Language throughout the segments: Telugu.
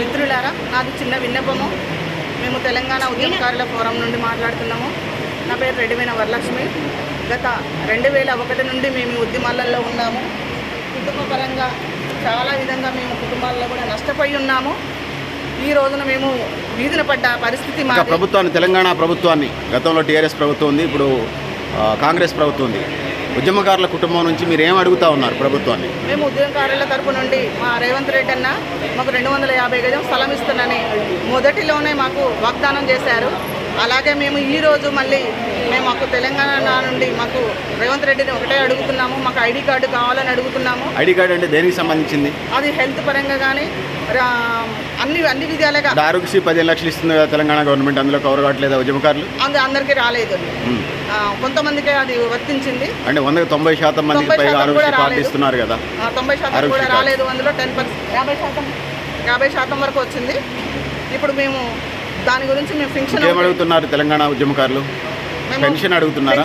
మిత్రులారా, నాది చిన్న విన్నపము. మేము తెలంగాణ ఉద్యమకారుల ఫోరం నుండి మాట్లాడుతున్నాము. నా పేరు రెడ్డివేన వరలక్ష్మి. గత 2001 నుండి మేము ఈ ఉద్యమాలలో ఉన్నాము. కుటుంబపరంగా చాలా విధంగా మేము కుటుంబాల్లో కూడా నష్టపోయి ఉన్నాము. ఈ రోజున మేము వీధిన పడ్డ పరిస్థితి మా ప్రభుత్వాన్ని, తెలంగాణ ప్రభుత్వాన్ని, గతంలో టీఆర్ఎస్ ప్రభుత్వం ఉంది, ఇప్పుడు కాంగ్రెస్ ప్రభుత్వం ఉంది. ఉద్యమకారుల కుటుంబం నుంచి మీరు ఏం అడుగుతా ఉన్నారు ప్రభుత్వాన్ని? మేము ఉద్యమకారుల తరపు నుండి మా రేవంత్ రెడ్డి అన్న మాకు 250 గజం స్థలం ఇస్తానని మొదటిలోనే మాకు వాగ్దానం చేశారు. అలాగే మేము ఈరోజు మళ్ళీ మాకు తెలంగాణ నుండి మాకు రేవంత్ రెడ్డిని ఒకటే అడుగుతున్నాము. మాకు ఐడి కార్డు కావాలని అడుగుతున్నాము. ఐడి కార్డు అంటే దేనికి సంబంధించింది? అది హెల్త్ పరంగా కానీ అన్ని విధాలుగా. ఆరోగ్యశ్రీ 15 లక్షలు ఇస్తుంది కదా తెలంగాణ గవర్నమెంట్, అందులో కవర్ కావట్లేదా ఉద్యమకారులు? అందరికీ రాలేదు, కొంతమందికే అది వర్తించింది. అంటే 90% మందికి పైగా ఆరోగ్యశ్రీ కార్డు ఇస్తున్నారు కదా. 90% కూడా రాలేదు. అందులో 10% 50% వరకు వచ్చింది. ఇప్పుడు మేము దాని గురించి మేము పెన్షన్ ఏమడుగుతున్నారు తెలంగాణ ఉద్యమకారులు? పెన్షన్ అడుగుతున్నారా?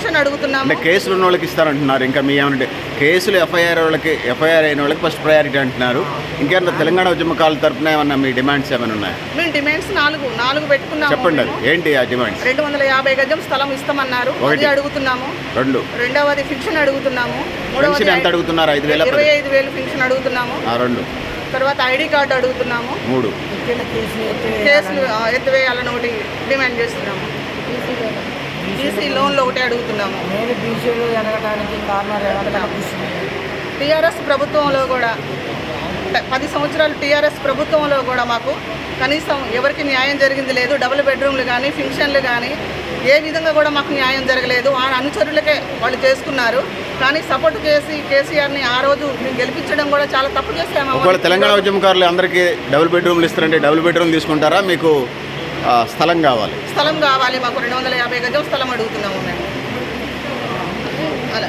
అంటే కేసులు ఉన్న వాళ్ళకి ఇస్తారంటున్నారు. ఇంకా మీ ఏమంటే కేసులు ఎఫ్ఐఆర్ అయిన వాళ్ళకి ఫస్ట్ ప్రయారిటీ అంటున్నారు. ఇంకేమన్నా తెలంగాణ ఉద్యమకారుల తరఫున ఏమన్నా మీ డిమాండ్స్ ఏమైనా ఉన్నాయి? మేము డిమాండ్స్ నాలుగు పెట్టుకున్నాము. చెప్పండి, అది ఏంటి ఆ డిమాండ్స్? 250 గజం స్థలం ఇస్తామన్నారు, అది అడుగుతున్నాము. రెండవది ఫిక్షన్ అడుగుతున్నాము. పెన్షన్ ఎంత అడుగుతున్నారు? 25,000 ఫిక్షన్ అడుగుతున్నాము. తర్వాత ఐడి కార్డు అడుగుతున్నాము. 3 కేసులు ఎత్తివేయాలని ఒకటి డిమాండ్ చేస్తున్నాము. బీసీ లోన్లు ఒకటి అడుగుతున్నాము. టీఆర్ఎస్ ప్రభుత్వంలో కూడా 10 సంవత్సరాలు టీఆర్ఎస్ ప్రభుత్వంలో కూడా మాకు కనీసం ఎవరికి న్యాయం జరిగింది లేదు. డబుల్ బెడ్రూమ్లు కానీ ఫింక్షన్లు కానీ ఏ విధంగా కూడా మాకు న్యాయం జరగలేదు. ఆ అనుచరులకే వాళ్ళు చేసుకున్నారు. కానీ సపోర్ట్ కేసీఆర్ని ఆ రోజు మేము గెలిపించడం కూడా చాలా తప్పు చేస్తాము. ఒకవేళ తెలంగాణ ఉద్యమకారులు అందరికీ డబుల్ బెడ్రూమ్లు ఇస్తారంటే డబుల్ బెడ్రూమ్ తీసుకుంటారా? మీకు స్థలం కావాలి? మాకు 250 గజం స్థలం అడుగుతున్నాము మేము. అలా